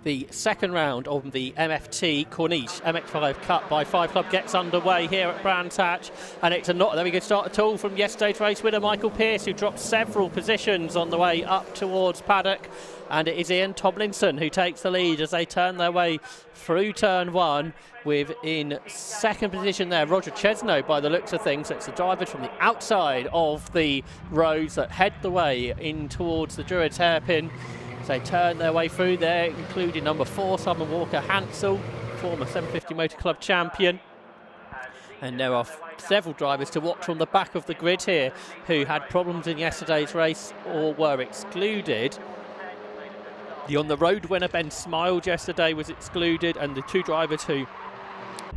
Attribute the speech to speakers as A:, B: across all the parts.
A: The second round of the MFT Corniche MX-5 Cup by 5 Club gets underway here at Brands Hatch, and it's not a very good start at all from yesterday's race winner Michael Pearce, who dropped several positions on the way up towards paddock, and it is Ian Tomlinson who takes the lead as they turn their way through turn one, with in second position there Roger Chesno by the looks of things. It's the driver from the outside of the rows that head the way in towards the Druids hairpin. They turn their way through there, including number 4, Simon Walker-Hansel, former 750 Motor Club champion. And there are several drivers to watch on the back of the grid here who had problems in yesterday's race or were excluded. The on-the-road winner, Ben Smiled, yesterday was excluded, and the two drivers who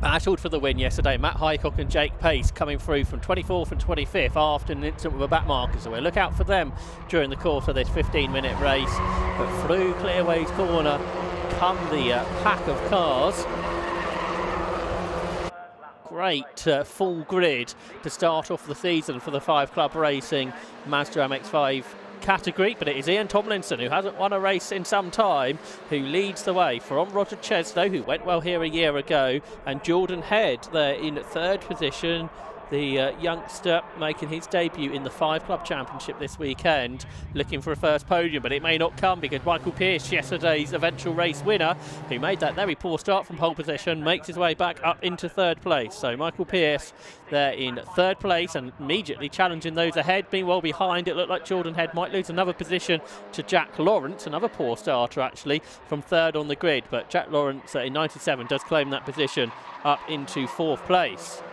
A: battled for the win yesterday, Matt Highcock and Jake Pace, coming through from 24th and 25th after an incident with a back marker. So we'll look out for them during the course of this 15-minute race. But through Clearways Corner come the pack of cars. Great full grid to start off the season for the 5 Club Racing Mazda MX-5 category, but it is Ian Tomlinson, who hasn't won a race in some time, who leads the way from Roger Chesno, who went well here a year ago, and Jordan Head there in third position, the youngster making his debut in the 5 Club Championship this weekend, looking for a first podium, but it may not come because Michael Pearce, yesterday's eventual race winner, who made that very poor start from pole position, makes his way back up into third place. So Michael Pearce there in third place and immediately challenging those ahead. Being well behind, it looked like Jordan Head might lose another position to Jack Lawrence, another poor starter actually, from third on the grid, but Jack Lawrence in 97 does claim that position up into fourth place.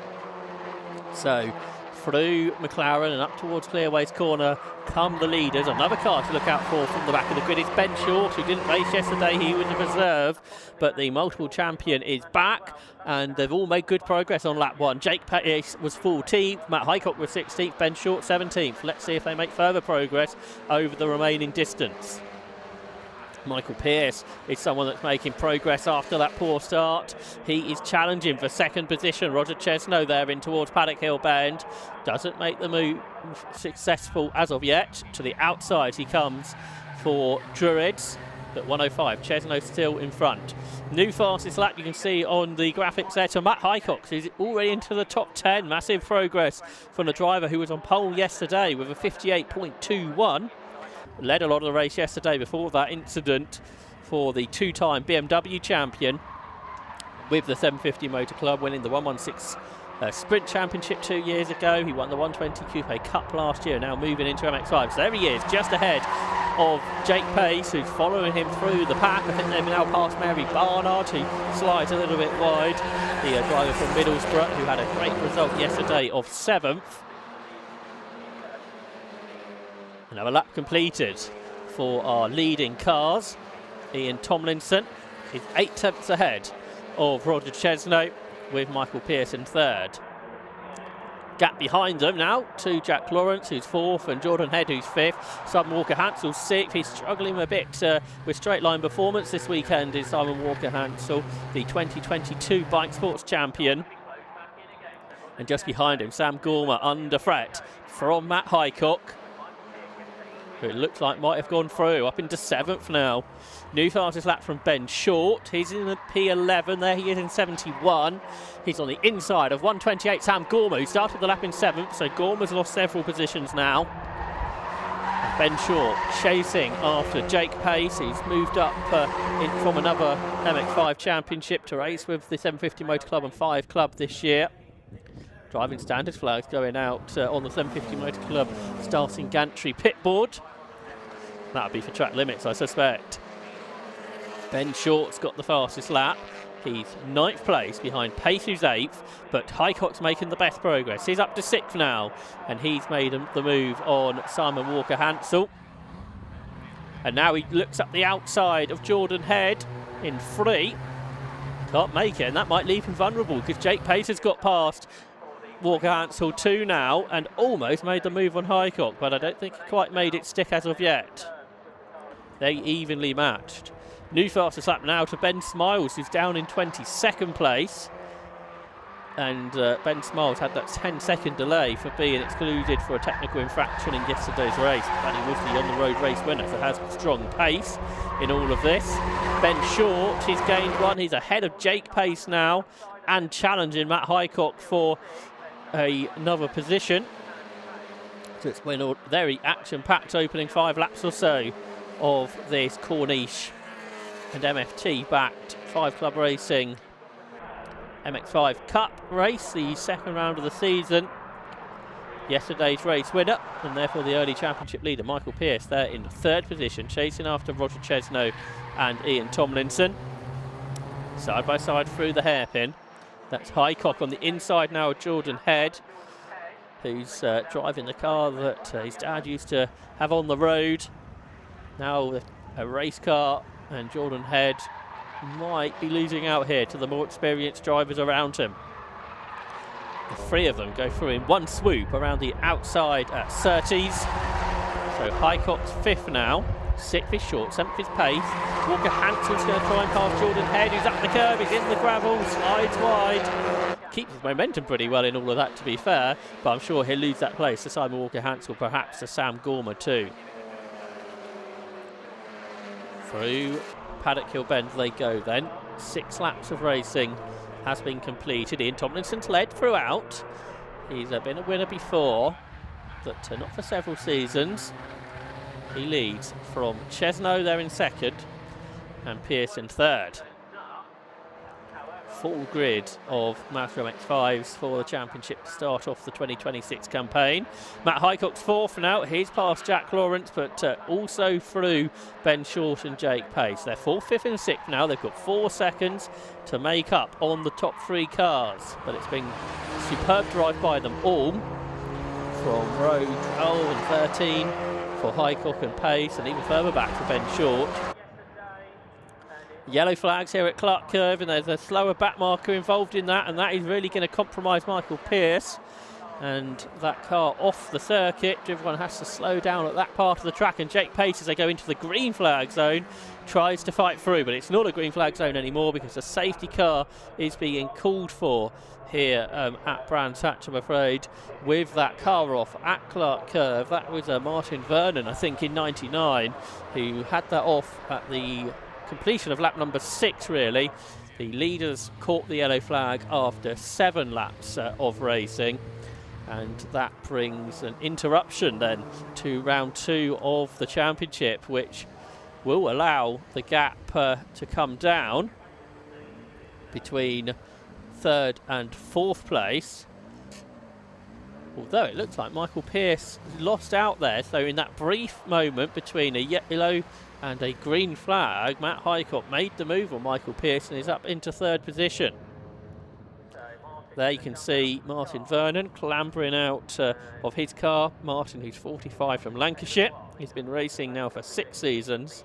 A: So through McLaren and up towards Clearways Corner come the leaders. Another car to look out for from the back of the grid is Ben Short, who didn't race yesterday. He was a reserve, but the multiple champion is back, and they've all made good progress on lap 1. Jake Pace was 14th, Matt Highcock was 16th, Ben Short 17th. Let's see if they make further progress over the remaining distance. Michael Pearce is someone that's making progress after that poor start. He is challenging for second position. Roger Chesno there in towards Paddock Hill Bend. Doesn't make the move successful as of yet. To the outside he comes for Druids. But 105, Chesno still in front. New fastest lap you can see on the graphics there to Matt Highcock, who's already into the top 10. Massive progress from the driver who was on pole yesterday with a 58.21. Led a lot of the race yesterday before that incident for the two-time BMW champion with the 750 Motor Club, winning the 116 Sprint Championship 2 years ago. He won the 120 Coupe Cup last year, now moving into MX-5. So there he is, just ahead of Jake Pace, who's following him through the pack. I think they've now passed Mary Barnard, who slides a little bit wide. The driver from Middlesbrough, who had a great result yesterday of 7th. Another lap completed for our leading cars. Ian Tomlinson is 8 tenths ahead of Roger Chesno, with Michael Pearce in third. Gap behind them now to Jack Lawrence, who's 4th, and Jordan Head, who's 5th. Simon Walker-Hansel 6th. He's struggling a bit with straight line performance this weekend, is Simon Walker-Hansel, the 2022 Bike Sports champion. And just behind him, Sam Gormer under threat from Matt Highcock, who it looks like might have gone through, up into 7th now. New fastest lap from Ben Short. He's in the P11 there. He is in 71. He's on the inside of 128 Sam Gormer, who started the lap in 7th, so Gormer's lost several positions now. And Ben Short chasing after Jake Pace. He's moved up in from another MX-5 championship to race with the 750 Motor Club and 5 Club this year. Driving standard flags going out on the 750 Motor Club starting gantry pit board. That would be for track limits, I suspect. Ben Short's got the fastest lap. He's 9th place behind Pace, who's 8th, but Highcock's making the best progress. He's up to 6th now, and he's made the move on Simon Walker-Hansel. And now he looks up the outside of Jordan Head in 3. Can't make it, and that might leave him vulnerable because Jake Pace has got past Walker-Hansel 2 now and almost made the move on Highcock, but I don't think he quite made it stick as of yet. They evenly matched. New fastest lap now to Ben Smiles, who's down in 22nd place. And Ben Smiles had that 10-second delay for being excluded for a technical infraction in yesterday's race. And he was the on-the-road race winner, so has strong pace in all of this. Ben Short, he's gained one. He's ahead of Jake Pace now and challenging Matt Hycock for another position. So it's been a very action-packed opening 5 laps or so of this Corniche and MFT-backed 5 Club Racing MX-5 Cup race, the second round of the season. Yesterday's race winner and therefore the early championship leader Michael Pearce there in 3rd position, chasing after Roger Chesno and Ian Tomlinson. Side by side through the hairpin. That's Hycock on the inside now of Jordan Head, who's driving the car that his dad used to have on the road. Now a race car, and Jordan Head might be losing out here to the more experienced drivers around him. The 3 of them go through in one swoop around the outside at Surtees. So Hycock's 5th now, 6th is Short, 7th is Pace. Walker Hansel's going to try and pass Jordan Head, who's up the curve, he's in the gravel, slides wide. Keeps his momentum pretty well in all of that, to be fair, but I'm sure he'll lose that place to Simon Walker Hansel, perhaps to Sam Gormer too. Through Paddock Hill Bend they go then. 6 laps of racing has been completed. Ian Tomlinson's led throughout. He's been a winner before, but not for several seasons. He leads from Chesno there in 2nd and Pearce in 3rd. Full grid of Mazda MX-5s for the championship to start off the 2026 campaign. Matt Hycock's 4th now. He's past Jack Lawrence, but also through Ben Short and Jake Pace. They're 4th, 5th and 6th now. They've got 4 seconds to make up on the top 3 cars. But it's been a superb drive by them all, from row 12 and 13 for Hycock and Pace, and even further back for Ben Short. Yellow flags here at Clark Curve, and there's a slower back marker involved in that, and that is really going to compromise Michael Pearce. And that car off the circuit, everyone has to slow down at that part of the track, and Jake Pace, as they go into the green flag zone, tries to fight through, but it's not a green flag zone anymore because a safety car is being called for here at Brands Hatch, I'm afraid, with that car off at Clark Curve. That was Martin Vernon, I think, in 99, who had that off at the completion of lap number 6, really. The leaders caught the yellow flag after 7 laps of racing, and that brings an interruption then to round 2 of the championship, which will allow the gap to come down between 3rd and 4th place. Although it looks like Michael Pearce lost out there, so in that brief moment between a yellow and a green flag, Matt Hycock made the move on Michael Pearce and is up into 3rd position. There you can see Martin Vernon clambering out of his car. Martin, who's 45, from Lancashire. He's been racing now for 6 seasons,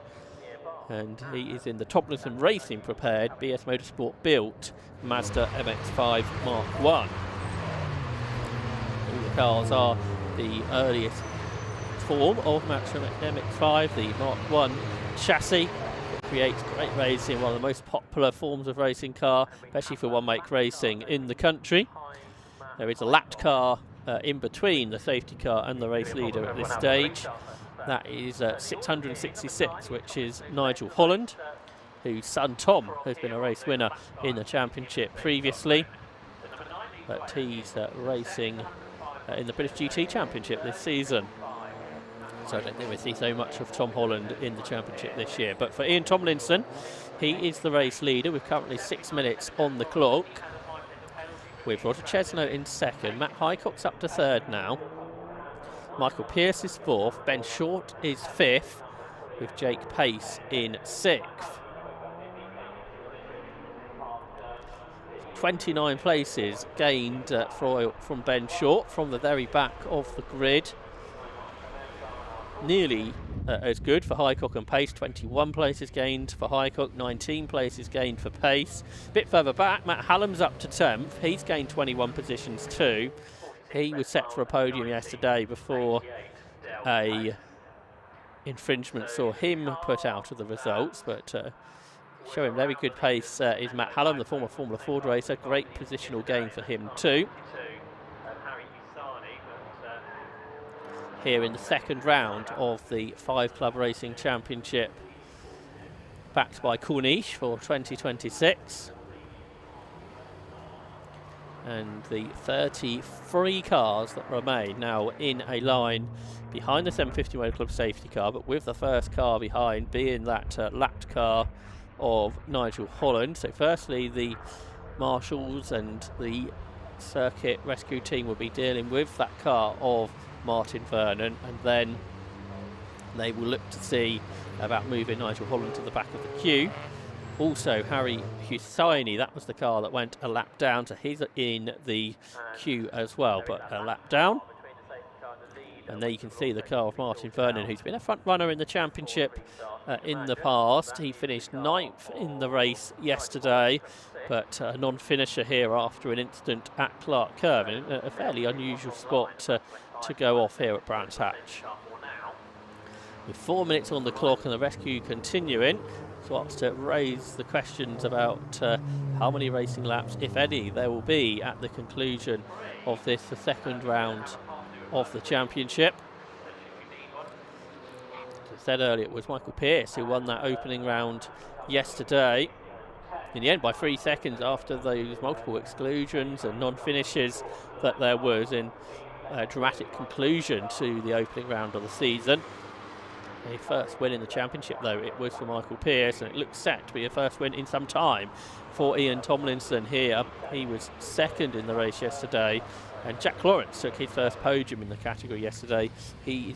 A: and he is in the Tomlinson Racing prepared BS Motorsport built Mazda MX-5 Mark 1. All the cars are the earliest form of Mazda MX-5, the Mark 1 chassis. It creates great racing, one of the most popular forms of racing car, especially for one-make racing in the country. There is a lapped car in between the safety car and the race leader at this stage. That is 666, which is Nigel Holland, whose son Tom has been a race winner in the championship previously. But he's racing in the British GT Championship this season. So I don't think we see so much of Tom Holland in the championship this year. But for Ian Tomlinson, he is the race leader with currently 6 minutes on the clock, with Roger Chesno in 2nd. Matt Hycock's up to 3rd now. Michael Pearce is 4th. Ben Short is 5th, with Jake Pace in 6th. 29 places gained from Ben Short from the very back of the grid. Nearly as good for Hycock and Pace. 21 places gained for Hycock, 19 places gained for Pace. A bit further back, Matt Hallam's up to 10th. He's gained 21 positions too. He was set for a podium yesterday before a infringement saw him put out of the results, but showing very good pace is Matt Hallam, the former Formula Ford racer. Great positional gain for him too. Here in the second round of the 5 Club Racing Championship, backed by Corniche for 2026. And the 33 cars that remain now in a line behind the 750 Motor Club safety car, but with the first car behind being that lapped car of Nigel Holland. So firstly, the marshals and the circuit rescue team will be dealing with that car of Martin Vernon, and then they will look to see about moving Nigel Holland to the back of the queue. Also, Harry Hussaini, that was the car that went a lap down, so he's in the queue as well, but a lap down. And there you can see the car of Martin Vernon, who's been a front runner in the championship in the past. He finished 9th in the race yesterday, but a non-finisher here after an incident at Clark Curve, in a fairly unusual spot to go off here at Brands Hatch. With 4 minutes on the clock and the rescue continuing, starts to raise the questions about how many racing laps, if any, there will be at the conclusion of this, the second round of the championship. As I said earlier, it was Michael Pearce who won that opening round yesterday. In the end, by 3 seconds after those multiple exclusions and non-finishes that there was in a dramatic conclusion to the opening round of the season. A first win in the championship, though, it was for Michael Pearce, and it looks set to be a first win in some time for Ian Tomlinson here. He was second in the race yesterday, and Jack Lawrence took his first podium in the category yesterday. He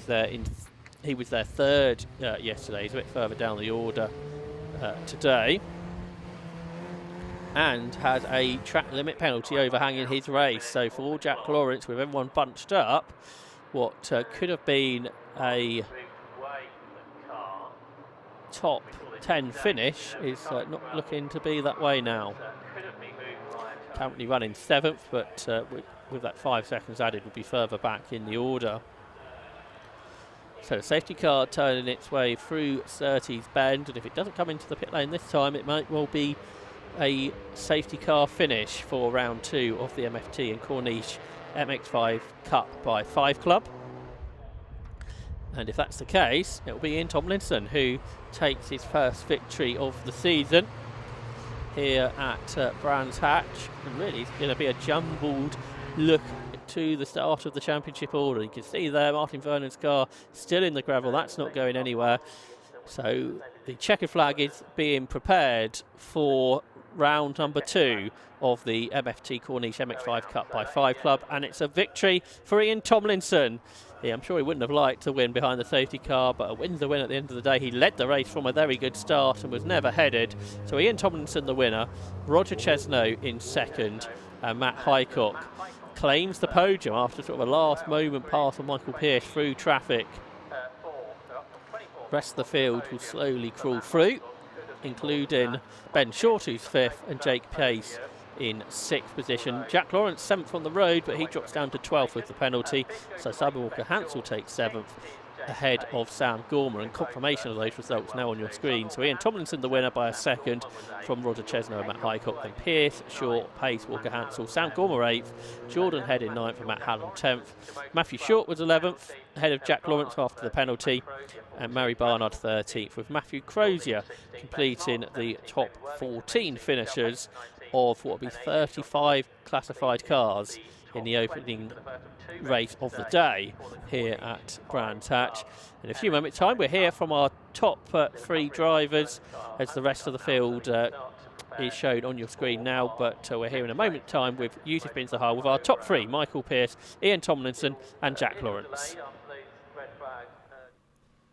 A: was there third yesterday. He's a bit further down the order today, and has a track limit penalty overhanging his race. So for Jack Lawrence, with everyone bunched up, what could have been a top 10 finish is not looking to be that way now. Currently running 7th, but with that 5 seconds added, will be further back in the order. So the safety car turning its way through Surtees Bend, and if it doesn't come into the pit lane this time, it might well be a safety car finish for round 2 of the MFT and Corniche MX-5 Cup by 5 Club. And if that's the case, it will be Ian Tomlinson who takes his first victory of the season here at Brands Hatch. And really, it's going to be a jumbled look to the start of the championship order. You can see there Martin Vernon's car still in the gravel. That's not going anywhere. So the checkered flag is being prepared for round number 2 of the MFT Corniche MX-5 Cup by 5 Club, and it's a victory for Ian Tomlinson. Yeah, I'm sure he wouldn't have liked to win behind the safety car, but a win's a win at the end of the day. He led the race from a very good start and was never headed. So Ian Tomlinson the winner, Roger Chesno in second, and Matt Hycock claims the podium after sort of a last moment pass of Michael Pearce through traffic. The rest of the field will slowly crawl through, including Ben Short, who's 5th, and Jake Pace in 6th position. Jack Lawrence 7th on the road, but he drops down to 12th with the penalty. So Simon Walker-Hansel takes 7th ahead of Sam Gormer, and confirmation of those results now on your screen. So Ian Tomlinson the winner by a second from Roger Chesno and Matt Hycock, then Pearce, Short, Pace, Walker-Hansel, Sam Gormer 8th, Jordan Head in 9th and Matt Hallam 10th. Matthew Short was 11th ahead of Jack Lawrence after the penalty, and Mary Barnard 13th, with Matthew Crozier completing the top 14 finishers of what will be 35 classified cars in the opening race of the day here at Brands Hatch. In a few moments' time, we're here from our top 3 drivers, as the rest of the field is shown on your screen now, but we're here in a moment's time with Yusuf Bin Zahar with our top 3, Michael Pearce, Ian Tomlinson and Jack Lawrence.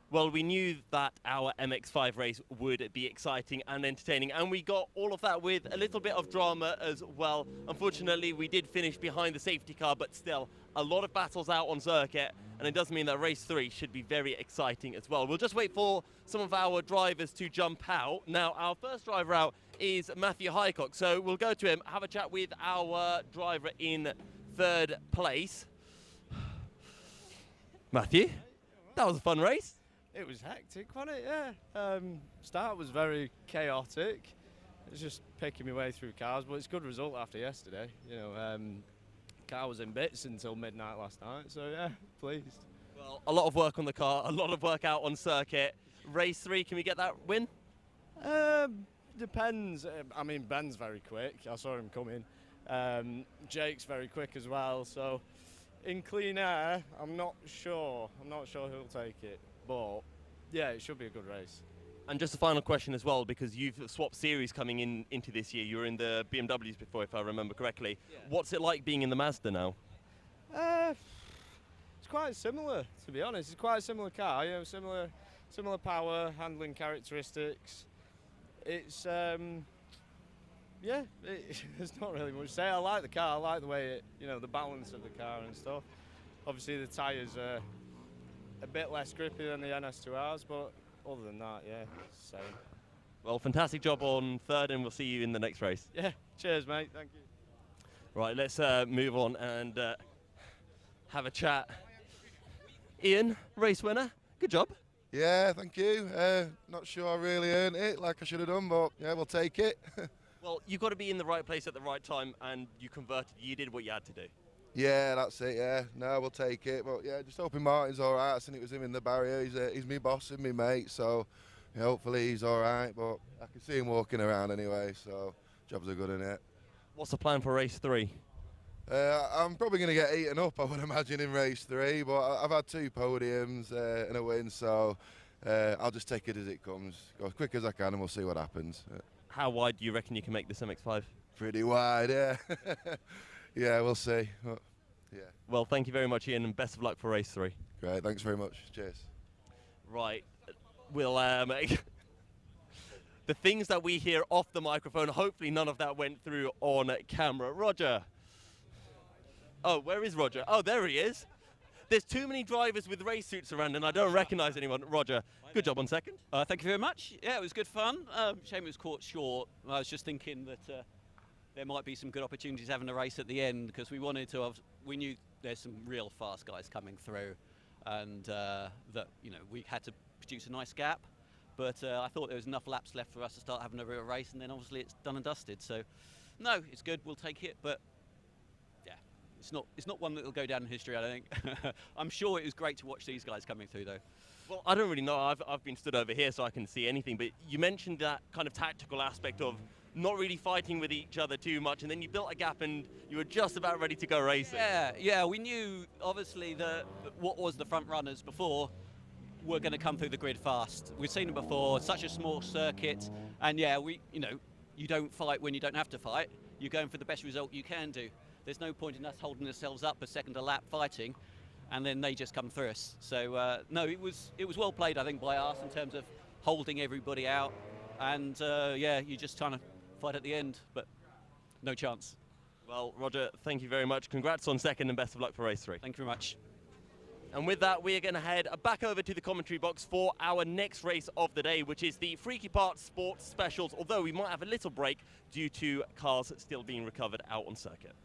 B: Well, we knew that our MX-5 race would be exciting and entertaining, and we got all of that with a little bit of drama as well. Unfortunately, we did finish behind the safety car, but still a lot of battles out on circuit, and it does mean that race 3 should be very exciting as well. We'll just wait for some of our drivers to jump out. Now, our first driver out is Matthew Hycock, so we'll go to him, have a chat with our driver in 3rd place. Matthew, that was a fun race.
C: It was hectic, wasn't it? Yeah. Start was very chaotic. It was just picking my way through cars, but it's a good result after yesterday. Car was in bits until midnight last night, so yeah, pleased.
B: Well, a lot of work on the car, a lot of work out on circuit. Race 3, can we get that win?
C: Depends. I mean, Ben's very quick. I saw him coming. Jake's very quick as well. So, in clean air, I'm not sure. I'm not sure who'll take it, but yeah, it should be a good race.
B: And just a final question as well, because you've swapped series coming into this year. You were in the BMWs before, if I remember correctly. Yeah. What's it like being in the Mazda now?
C: It's quite similar, to be honest. It's quite a similar car. Similar power, handling characteristics. It's there's not really much to say. I like the car. I like the way it, the balance of the car and stuff. Obviously, the tyres are a bit less grippy than the NS2Rs, but other than that, yeah, it's the same.
B: Well, fantastic job on third, and we'll see you in the next race.
C: Yeah, cheers, mate. Thank you.
B: Right, let's move on and have a chat. Ian, race winner. Good job.
D: Yeah, thank you. Not sure I really earned it like I should have done, but yeah, we'll take it.
B: Well, you've got to be in the right place at the right time, and you converted. You did what you had to do.
D: Yeah, that's it, yeah. No, we'll take it. But yeah, just hoping Martin's all right. I seen it was him in the barrier. He's me boss and me mate, so yeah, hopefully he's all right. But I can see him walking around anyway, so jobs are good in it.
B: What's the plan for race 3?
D: I'm probably going to get eaten up, I would imagine, in race 3. But I've had 2 podiums and a win, so I'll just take it as it comes. Go as quick as I can and we'll see what happens.
B: How wide do you reckon you can make this MX-5?
D: Pretty wide, yeah. Yeah, we'll see. Yeah.
B: Well, thank you very much, Ian, and best of luck for race 3.
D: Great, thanks very much. Cheers.
B: Right, we'll the things that we hear off the microphone, hopefully none of that went through on camera. Roger. Oh, where is Roger? Oh, there he is. There's too many drivers with race suits around and I don't recognise anyone. Roger, good job on second.
E: Thank you very much. Yeah, it was good fun. Shame it was caught short. I was just thinking that there might be some good opportunities having a race at the end because we knew there's some real fast guys coming through and that, we had to produce a nice gap. But I thought there was enough laps left for us to start having a real race and then obviously it's done and dusted. So, no, it's good. We'll take it. But it's not one that will go down in history, I don't think. I'm sure it was great to watch these guys coming through, though.
B: Well, I don't really know. I've been stood over here so I can see anything. But you mentioned that kind of tactical aspect of not really fighting with each other too much, and then you built a gap and you were just about ready to go racing.
E: Yeah. We knew, obviously, that what was the front runners before were going to come through the grid fast. We've seen them before. Such a small circuit, and yeah, you don't fight when you don't have to fight. You're going for the best result you can do. There's no point in us holding ourselves up a second a lap fighting, and then they just come through us. So no, it was well played, I think, by us in terms of holding everybody out, and yeah, you just trying to fight at the end, but no chance.
B: Well, Roger, thank you very much. Congrats on second, and best of luck for race 3.
E: Thank you very much.
B: And with that, we are going to head back over to the commentary box for our next race of the day, which is the Freaky Parts Sports Specials, although we might have a little break due to cars still being recovered out on circuit.